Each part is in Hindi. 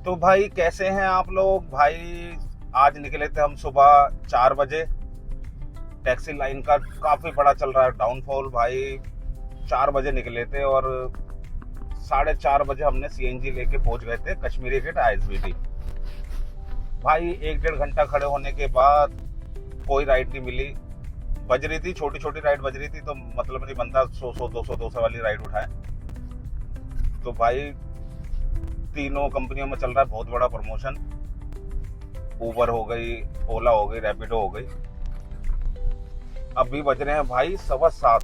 तो भाई कैसे हैं आप लोग भाई। आज निकले थे हम सुबह 4 बजे। टैक्सी लाइन का काफी बड़ा चल रहा है डाउनफॉल भाई। 4 बजे निकले थे और 4:30 बजे हमने सीएनजी लेके पहुंच गए थे कश्मीरी गेट आईएसबीटी। भाई 1-1.5 घंटा खड़े होने के बाद कोई राइड नहीं मिली। बज रही थी, छोटी छोटी राइड बज रही थी, तो मतलब नहीं बनता 100-200 वाली राइड उठाए। तो भाई तीनों कंपनियों में चल रहा है बहुत बड़ा प्रमोशन। उबर हो गई, ओला हो गई, रैपिडो हो गई। अभी बज रहे हैं भाई 7:15।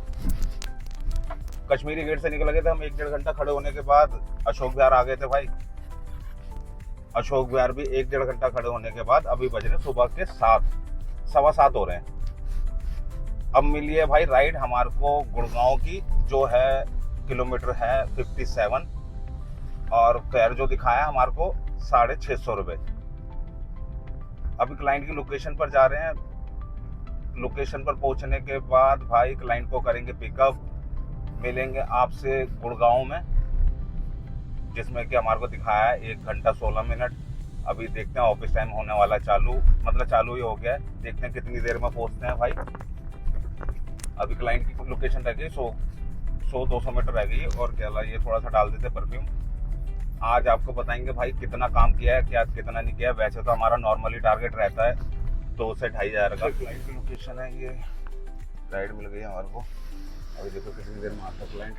कश्मीरी गेट से निकल गए थे हम 1-1.5 घंटा खड़े होने के बाद। अशोक विहार आ गए थे भाई। अशोक विहार भी 1-1.5 घंटा खड़े होने के बाद अभी बज रहे सुबह के 7, 7:15 हो रहे हैं। अब मिली है भाई राइड हमारे को गुड़गांव की, जो है किलोमीटर है 57, और फेयर जो दिखाया हमारे को 650 रुपये। अभी क्लाइंट की लोकेशन पर जा रहे हैं। लोकेशन पर पहुंचने के बाद भाई क्लाइंट को करेंगे पिकअप। मिलेंगे आपसे गुड़गांव में, जिसमें कि हमारे को दिखाया है 1 घंटा 16 मिनट। अभी देखते हैं, ऑफिस टाइम होने वाला चालू, मतलब चालू ही हो गया है। देखते हैं कितनी देर में पहुंचते हैं भाई। अभी क्लाइंट की लोकेशन रह गई 100-200 मीटर रह गई। और क्या ये थोड़ा सा डाल देते परफ्यूम। आज आपको बताएंगे भाई कितना काम किया है, क्या कितना नहीं किया है। वैसे तो हमारा नॉर्मली टारगेट रहता है 2 से 2,500 का। क्लाइंट की लोकेशन है ये। राइड मिल गई हमारे को। अभी देखो कितनी देर में आता क्लाइंट।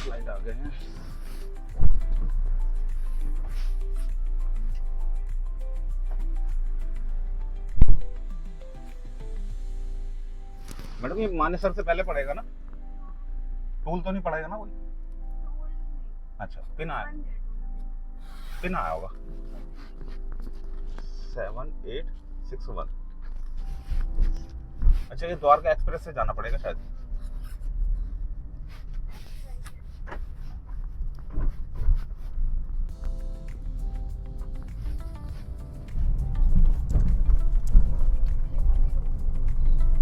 क्लाइंट आ गए हैं। मैडम ये मानेसर से पहले पड़ेगा ना? टोल तो नहीं पड़ेगा ना कोई? अच्छा, पिन आया होगा 7861। अच्छा, ये द्वारका एक्सप्रेस से जाना पड़ेगा शायद।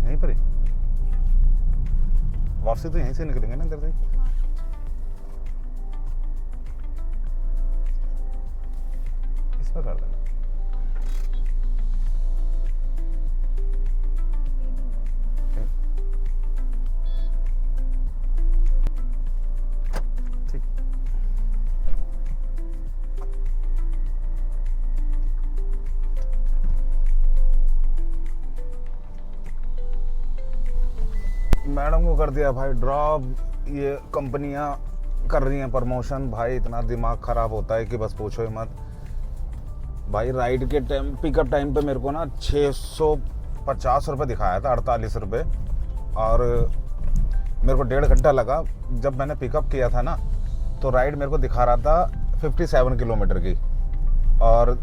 यहीं पर ही वापसी तो यहीं से निकलेंगे ना, इधर से। इस पर कर देना। ठीक। मैडम को कर दिया भाई ड्रॉप। ये कंपनियां कर रही हैं प्रमोशन भाई, इतना दिमाग खराब होता है कि बस पूछो ही मत भाई। राइड के टाइम, पिकअप टाइम पे मेरे को ना 650 रुपये दिखाया था, 48 रुपये। और मेरे को 1.5 घंटा लगा। जब मैंने पिकअप किया था ना, तो राइड मेरे को दिखा रहा था 57 किलोमीटर की, और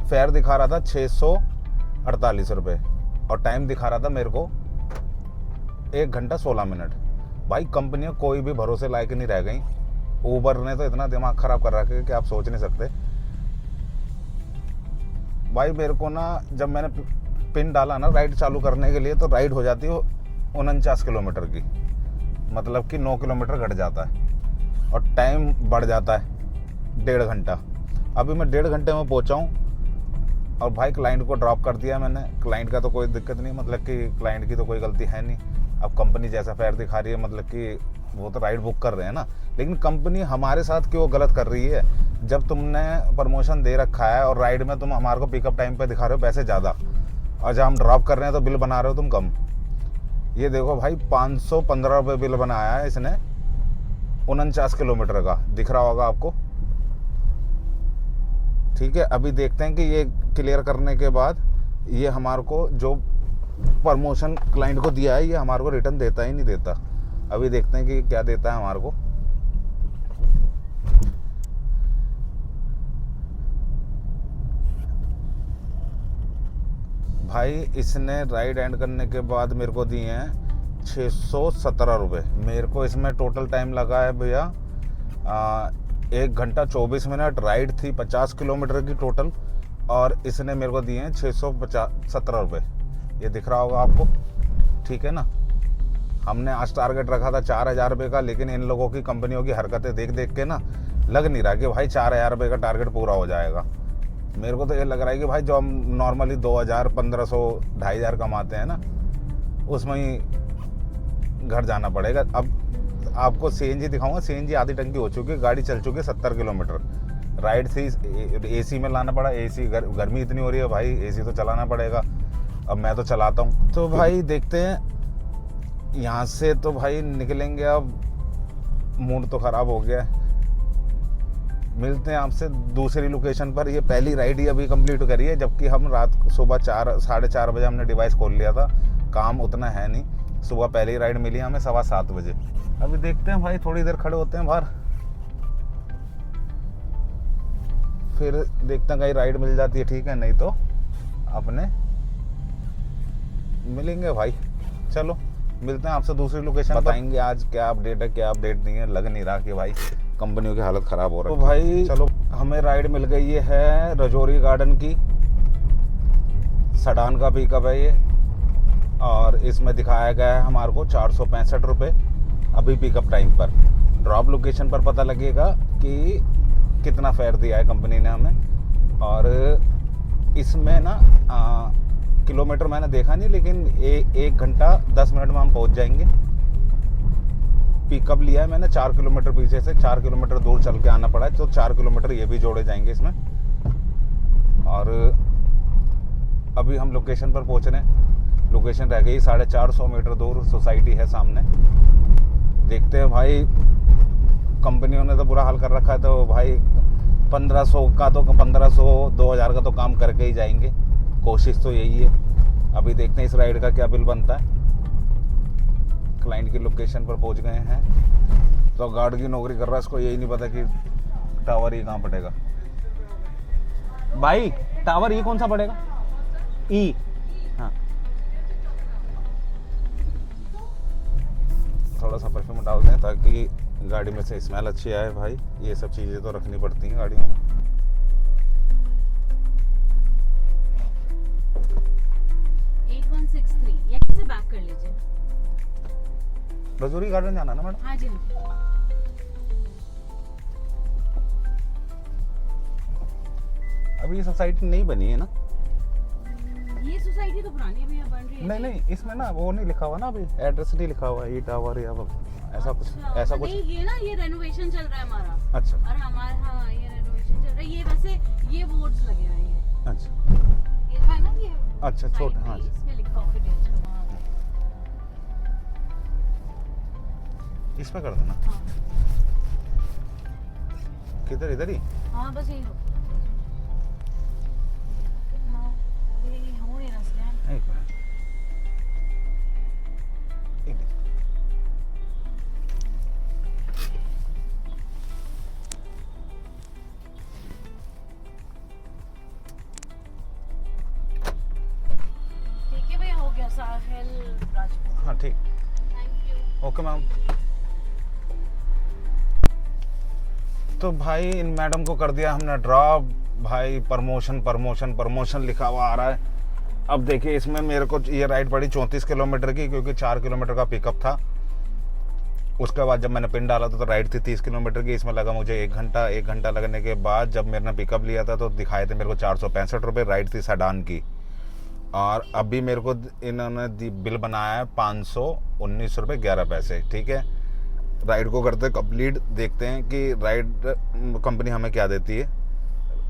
फेयर दिखा रहा था 648 रुपये, और टाइम दिखा रहा था मेरे को 1 घंटा 16 मिनट। भाई कंपनियां कोई भी भरोसे लायक नहीं रह गई। ऊबर ने तो इतना दिमाग खराब कर रखा है कि आप सोच नहीं सकते भाई। मेरे को ना, जब मैंने पिन डाला ना राइड चालू करने के लिए, तो राइड हो जाती है 49 किलोमीटर की, मतलब कि 9 किलोमीटर घट जाता है, और टाइम बढ़ जाता है 1.5 घंटा। अभी मैं 1.5 घंटे में पहुंचा हूँ, और भाई क्लाइंट को ड्रॉप कर दिया मैंने। क्लाइंट का तो कोई दिक्कत नहीं, मतलब कि क्लाइंट की तो कोई गलती है नहीं। अब कंपनी जैसा फेयर दिखा रही है, मतलब कि वो तो राइड बुक कर रहे हैं ना। लेकिन कंपनी हमारे साथ क्यों गलत कर रही है? जब तुमने प्रमोशन दे रखा है और राइड में तुम हमारे को पिकअप टाइम पे दिखा रहे हो पैसे ज़्यादा, और जब हम ड्रॉप कर रहे हैं तो बिल बना रहे हो तुम कम। ये देखो भाई 515 रुपये बिल बनाया है इसने 49 किलोमीटर का, दिख रहा होगा आपको। ठीक है, अभी देखते हैं कि ये क्लियर करने के बाद ये हमारे को जो प्रमोशन क्लाइंट को दिया है, ये हमारे को रिटर्न देता ही नहीं देता। अभी देखते हैं कि क्या देता है हमारे को। भाई इसने राइड एंड करने के बाद मेरे को दिए हैं 617 रुपये। मेरे को इसमें टोटल टाइम लगा है भैया 1 घंटा 24 मिनट। राइड थी 50 किलोमीटर की टोटल, और इसने मेरे को दिए हैं 617 रुपये। ये दिख रहा होगा आपको, ठीक है ना। हमने आज टारगेट रखा था 4,000 रुपये का, लेकिन इन लोगों की कंपनियों की हरकतें देख देख के ना लग नहीं रहा कि भाई 4,000 रुपये का टारगेट पूरा हो जाएगा। मेरे को तो ये लग रहा है कि भाई जो हम नॉर्मली 2,000, 1,500, 2,500 कमाते हैं ना, उसमें ही घर जाना पड़ेगा। अब आपको CNG दिखाऊंगा। CNG आधी टंकी हो चुकी है, गाड़ी चल चुकी है 70 किलोमीटर। राइड थी AC में लाना पड़ा। AC गर्मी इतनी हो रही है भाई, AC तो चलाना पड़ेगा। अब मैं तो चलाता हूँ। तो भाई देखते हैं यहाँ से, तो भाई निकलेंगे। अब मूड तो ख़राब हो गया है। मिलते हैं आपसे दूसरी लोकेशन पर। ये पहली राइड ही अभी कंप्लीट करी है, जबकि हम सुबह 4-4:30 बजे हमने डिवाइस खोल लिया था। काम उतना है नहीं। सुबह पहली राइड मिली हमें 7:15 बजे। अभी देखते हैं भाई, थोड़ी देर खड़े होते हैं बाहर, फिर देखते हैं कहीं राइड मिल जाती है ठीक है, नहीं तो अपने मिलेंगे भाई। चलो मिलते हैं आपसे दूसरी लोकेशन। बताएंगे आज क्या अपडेट है क्या अपडेट नहीं है। लग नहीं रहा कि भाई कंपनियों की हालत ख़राब हो रही है। तो भाई चलो, हमें राइड मिल गई है रजौरी गार्डन की। सडान का पिकअप है ये, और इसमें दिखाया गया है हमारे को 465 रुपये अभी पिकअप टाइम पर। ड्रॉप लोकेशन पर पता लगेगा कि कितना फेयर दिया है कंपनी ने हमें। और इसमें ना किलोमीटर मैंने देखा नहीं, लेकिन 1 घंटा 10 मिनट में हम पहुंच जाएंगे। पिकअप लिया है मैंने 4 किलोमीटर पीछे से, 4 किलोमीटर दूर चल के आना पड़ा है, तो 4 किलोमीटर ये भी जोड़े जाएंगे इसमें। और अभी हम लोकेशन पर पहुंच रहे हैं। लोकेशन रह गई 450 मीटर दूर, सोसाइटी है सामने। देखते हैं भाई, कंपनियों ने तो बुरा हाल कर रखा है, तो भाई 1500 का तो 1500, 2000 का तो काम करके ही जाएंगे। कोशिश तो यही है। अभी देखते हैं इस राइड का क्या बिल बनता है। क्लाइंट की लोकेशन पर पहुंच गए हैं। तो गार्ड की नौकरी कर रहा है, इसको यही नहीं पता कि टावर ये कहाँ पड़ेगा। भाई टावर ये कौन सा पड़ेगा? ई। हाँ, थोड़ा सा परफ्यूम डाल दें ताकि गाड़ी में से स्मेल अच्छी आए। भाई ये सब चीज़ें तो रखनी पड़ती हैं गाड़ियों में। 8163 यहीं से बैक कर लीजिए। रजौरी गार्डन जाना ना मैडम? हाँ जी। अभी ये सोसाइटी नहीं बनी है ना? ये सोसाइटी तो पुरानी अभी बन रही है। नहीं नहीं, इसमें ना वो नहीं लिखा हुआ ना, अभी एड्रेस नहीं लिखा हुआ, ई टावर या ऐसा कुछ, ऐसा कुछ नहीं। ये ना, ये रेनोवेशन चल रहा है हमारा। अच्छा। और हमारा, हाँ, ये रेनोवेशन चल रहा है। ये वैसे ये बोर्ड्स लगे हुए हैं। अच्छा, ये जो है ना, ये अच्छा छोटा। हाँ, इसमें लिखा हुआ है। इस पे कर देना। हाँ किधर? इधर ही? हाँ, बस यही हो। ये हो नहीं रहा स्कैन। एक मिनट, एक मिनट। ठीक है भैया, हो गया। साहिल राजपूत। हाँ ठीक, थैंक यू। Okay ma'am. तो भाई इन मैडम को कर दिया हमने ड्रॉप। भाई प्रमोशन प्रमोशन प्रमोशन लिखा हुआ आ रहा है। अब देखिए, इसमें मेरे को ये राइड पड़ी 34 किलोमीटर की, क्योंकि 4 किलोमीटर का पिकअप था। उसके बाद जब मैंने पिन डाला था तो राइड थी 30 किलोमीटर की। इसमें लगा मुझे 1 घंटा। 1 घंटा लगने के बाद जब मैंने पिकअप लिया था तो दिखाए थे मेरे को 465 रुपये। राइड थी सडान की। और अभी मेरे को इन्होंने बिल बनाया है 519 रुपये 11 पैसे। ठीक है, राइड को करते कंप्लीट। देखते हैं कि राइड कंपनी हमें क्या देती है।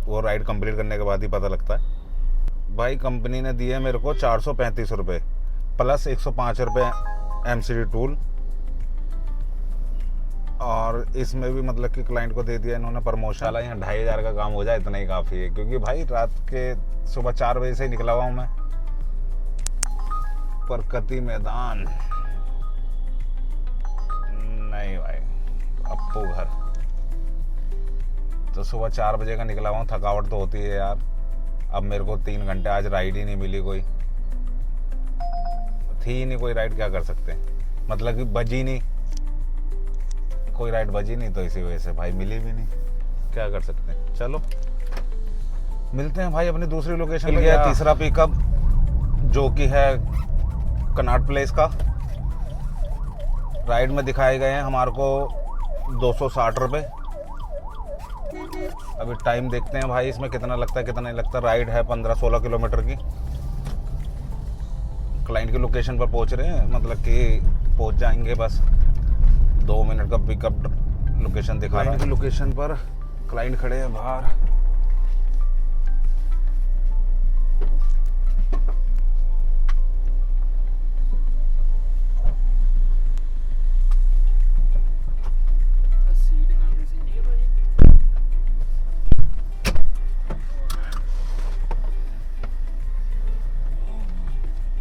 वो राइड कंप्लीट करने के बाद ही पता लगता है। भाई कंपनी ने दिए मेरे को 435 रुपये प्लस 105 रुपये MCD टूल। और इसमें भी मतलब कि क्लाइंट को दे दिया इन्होंने प्रमोशन। हालांकि यहाँ 2,500 का काम हो जाए इतना ही काफ़ी है, क्योंकि भाई रात के सुबह 4 बजे से ही निकला हुआ हूँ मैं। परकती मैदान नहीं भाई, अप्पू घर। तो सुबह 4 बजे का निकला हुआ, थकावट तो होती है यार। अब मेरे को 3 घंटे आज राइड ही नहीं मिली, कोई थी ही नहीं कोई राइड। क्या कर सकते हैं, मतलब कि बजी नहीं, कोई राइड बजी नहीं, तो इसी वजह से भाई मिली भी नहीं। क्या कर सकते हैं। चलो मिलते हैं भाई अपनी दूसरी लोकेशन पे। गया तीसरा पिकअप, जो कि है कनॉट प्लेस का। राइड में दिखाए गए हैं हमारे को 260 रुपये। अभी टाइम देखते हैं भाई इसमें कितना लगता है कितना नहीं लगता। राइड है 15-16 किलोमीटर की। क्लाइंट की लोकेशन पर पहुंच रहे हैं, मतलब कि पहुंच जाएंगे बस 2 मिनट का पिकअप लोकेशन दिखा रहा है। लोकेशन पर क्लाइंट खड़े हैं बाहर।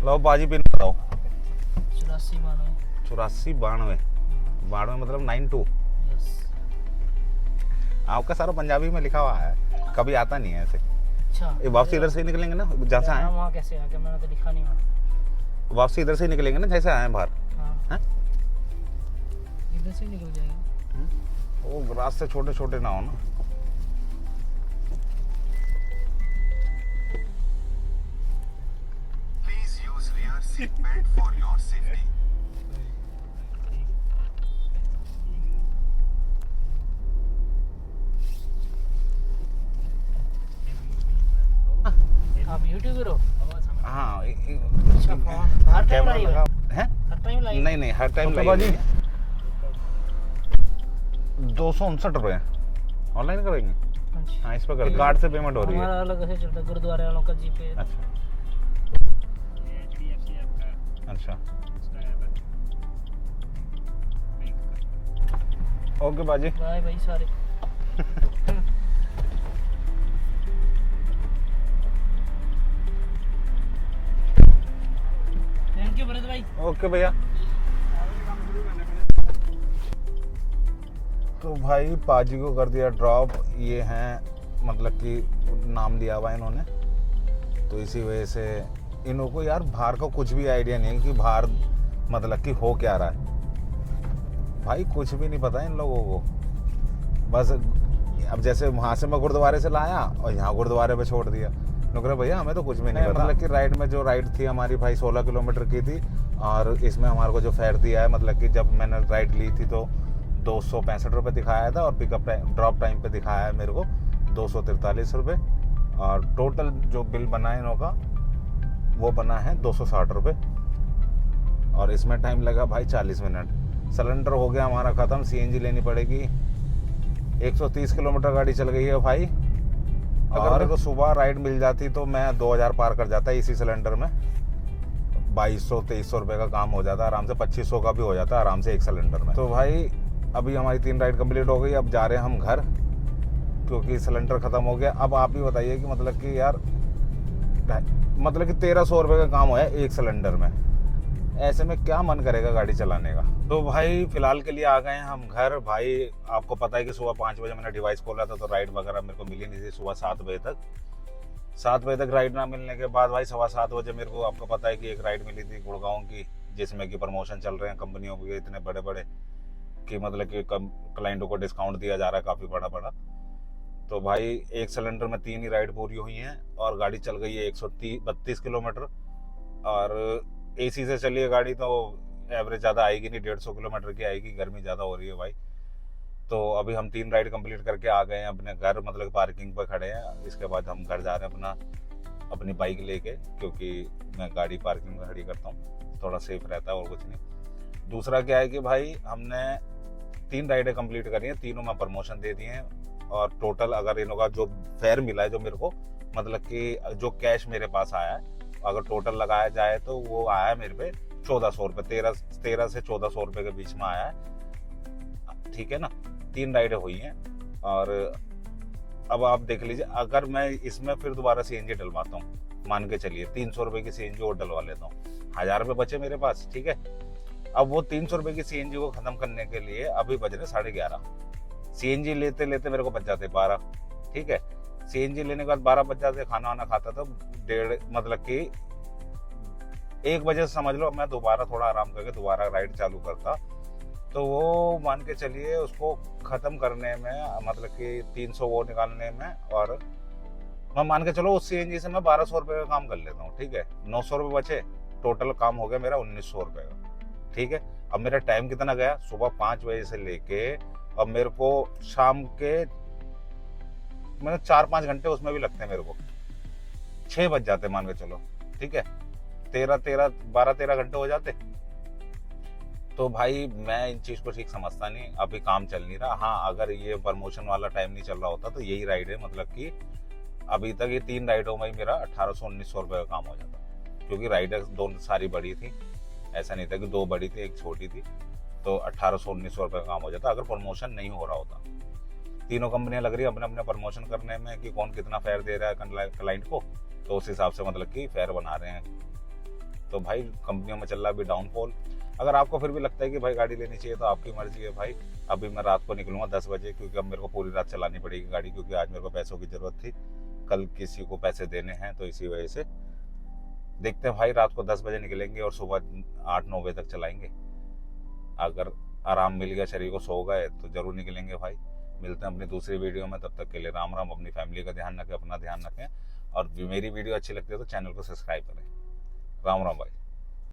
लो बाजी पिन बताओ। 8492 मतलब 92। आपका सारा पंजाबी में लिखा हुआ है, कभी आता नहीं है ऐसे। अच्छा, ये वापसी इधर से ही निकलेंगे ना जहाँ से आए? वहाँ कैसे आ गया? मैंने तो लिखा नहीं वहाँ। वापसी इधर से ही निकलेंगे ना जैसे आए बाहर? हाँ, इधर से निकल जाएगा। वो रास्ते छोटे छोटे ना हो ना। Please use rear seat belt for your safety. आप यूट्यूबर हो? हाँ अच्छा, हर टाइम कैमरा लाइव लगा है? है? हर टाइम लाइव? नहीं हर टाइम तो लाइव। 259 रुपये ऑनलाइन करेंगे। अच्छा। हाँ इस पर कर कार्ड से पेमेंट हो रही है। हमारा अलग ऐसे चलता है, गुरुद्वारे वालों का जीपे। अच्छा अच्छा ओके बाजी। बाय भाई सारे। थैंक यू भरत भाई। ओके भैया। तो भाई पाजी को कर दिया ड्रॉप। ये हैं मतलब कि नाम दिया हुआ है इन्होंने, तो इसी वजह से इन लोगों को यार बाहर का कुछ भी आइडिया नहीं है कि बाहर मतलब कि हो क्या रहा है। भाई कुछ भी नहीं पता इन लोगों को। बस अब जैसे वहाँ से मैं गुरुद्वारे से लाया और यहाँ गुरुद्वारे पे छोड़ दिया। नुकरा भैया हमें तो कुछ भी नहीं पता। मतलब कि राइड में जो राइड थी हमारी भाई 16 किलोमीटर की थी, और इसमें हमारे को जो फेयर दिया है, मतलब कि जब मैंने राइड ली थी तो 265 रुपये दिखाया था, और पिकअप ड्रॉप टाइम पे दिखाया है मेरे को 243 रुपये, और टोटल जो बिल बना है इन्हों का वो बना है 260 रुपये, और इसमें टाइम लगा भाई 40 मिनट। सिलेंडर हो गया हमारा ख़त्म, सीएनजी लेनी पड़ेगी। 130 किलोमीटर गाड़ी चल गई है भाई। अगर मेरे को सुबह राइड मिल जाती तो मैं 2000 पार कर जाता इसी सिलेंडर में। 2200-2300 रुपये का काम हो जाता आराम से, 2500 का भी हो जाता आराम से एक सिलेंडर में। तो भाई अभी हमारी 3 राइड कंप्लीट हो गई, अब जा रहे हैं हम घर क्योंकि सिलेंडर ख़त्म हो गया। अब आप ही बताइए कि मतलब कि यार मतलब कि 1300 रुपये का काम हुआ है एक सिलेंडर में। ऐसे में क्या मन करेगा गाड़ी चलाने का। तो भाई फिलहाल के लिए आ गए हैं हम घर। भाई आपको पता है कि सुबह 5 बजे मैंने डिवाइस खोला था तो राइड वगैरह मेरे को मिली नहीं थी सुबह 7 बजे तक। 7 बजे तक राइड ना मिलने के बाद भाई 7:15 बजे मेरे को, आपको पता है कि एक राइड मिली थी गुड़गांव की, जिसमें कि प्रमोशन चल रहे हैं कंपनियों के इतने बड़े बड़े कि मतलब कि क्लाइंटों को डिस्काउंट दिया जा रहा है काफ़ी बड़ा बड़ा। तो भाई एक सिलेंडर में 3 ही राइड पूरी हुई हैं और गाड़ी चल गई है 132 किलोमीटर। और एसी से चली है गाड़ी तो एवरेज ज़्यादा आएगी नहीं, 150 किलोमीटर की आएगी। गर्मी ज़्यादा हो रही है भाई। तो अभी हम 3 राइड कंप्लीट करके आ गए हैं अपने घर, मतलब पार्किंग पर खड़े हैं। इसके बाद हम घर जा रहे हैं अपनी बाइक लेके, क्योंकि मैं गाड़ी पार्किंग में खड़ी करता हूँ, थोड़ा सेफ रहता है और कुछ नहीं। दूसरा क्या है कि भाई हमने 3 राइडें कंप्लीट करी हैं, तीनों में प्रमोशन दे दिए हैं। और टोटल अगर इन लोगों का जो फेयर मिला है जो मेरे को, मतलब कि जो कैश मेरे पास आया है, अगर टोटल लगाया जाए तो वो आया है मेरे पे 1400 रुपये, 13 से 1400 रुपये के बीच में आया है। ठीक है ना। 3 राइडें हुई हैं। और अब आप देख लीजिए, अगर मैं इसमें फिर दोबारा सीएनजी डलवाता हूँ, मान के चलिए 300 रुपये की सीएनजी और डलवा लेता हूँ, 1000 रुपये बचे मेरे पास। ठीक है। अब वो 300 रुपये की सीएनजी को खत्म करने के लिए अभी बज रहे 11:30। सीएनजी लेते लेते मेरे को बच जाते 12। ठीक है। सीएनजी लेने के बाद 12 बज जाते, खाना वाना खाता तो 1:30, मतलब कि 1 बजे से समझ लो मैं दोबारा थोड़ा आराम करके दोबारा राइड चालू करता। तो वो मान के चलिए उसको ख़त्म करने में, मतलब कि 300 वो निकालने में, और मैं मान के चलो उस सीएनजी से मैं 1200 रुपये का काम कर लेता हूँ। ठीक है। 900 रुपये बचे, टोटल काम हो गया मेरा 1900 रुपये का। ठीक है। अब मेरा टाइम कितना गया, सुबह 5 बजे से लेके अब मेरे को शाम के मैंने 4-5 घंटे उसमें भी लगते हैं मेरे को, 6 बज जाते मान के चलो, ठीक है। 12-13 घंटे हो जाते। तो भाई मैं इन चीज को ठीक समझता नहीं, अभी काम चल नहीं रहा। हाँ, अगर ये प्रमोशन वाला टाइम नहीं चल रहा होता तो यही राइड है, मतलब कि अभी तक ये 3 राइडों में ही मेरा 1800-1900 रुपये का काम हो जाता, क्योंकि राइडर 2 सारी बड़ी थी, ऐसा नहीं था कि 2 बड़ी थी 1 छोटी थी। तो 1800-1900 रुपये का काम हो जाता अगर प्रमोशन नहीं हो रहा होता। तीनों कंपनियां लग रही है अपने अपने प्रमोशन करने में कि कौन कितना फेयर दे रहा है क्लाइंट को, तो उस हिसाब से मतलब कि फेयर बना रहे हैं। तो भाई कंपनियों में चल रहा है अभी डाउनफॉल। अगर आपको फिर भी लगता है कि भाई गाड़ी लेनी चाहिए तो आपकी मर्जी है भाई। अभी मैं रात को निकलूंगा 10 बजे, क्योंकि अब मेरे को पूरी रात चलानी पड़ेगी गाड़ी, क्योंकि आज मेरे को पैसों की जरूरत थी, कल किसी को पैसे देने हैं, तो इसी वजह से देखते हैं भाई। रात को 10 बजे निकलेंगे और सुबह 8-9 बजे तक चलाएंगे। अगर आराम मिल गया, शरीर को सो गए तो जरूर निकलेंगे भाई। मिलते हैं अपनी दूसरी वीडियो में, तब तक के लिए राम राम। अपनी फैमिली का ध्यान रखें, अपना ध्यान रखें, और मेरी वीडियो अच्छी लगती है तो चैनल को सब्सक्राइब करें। राम राम भाई।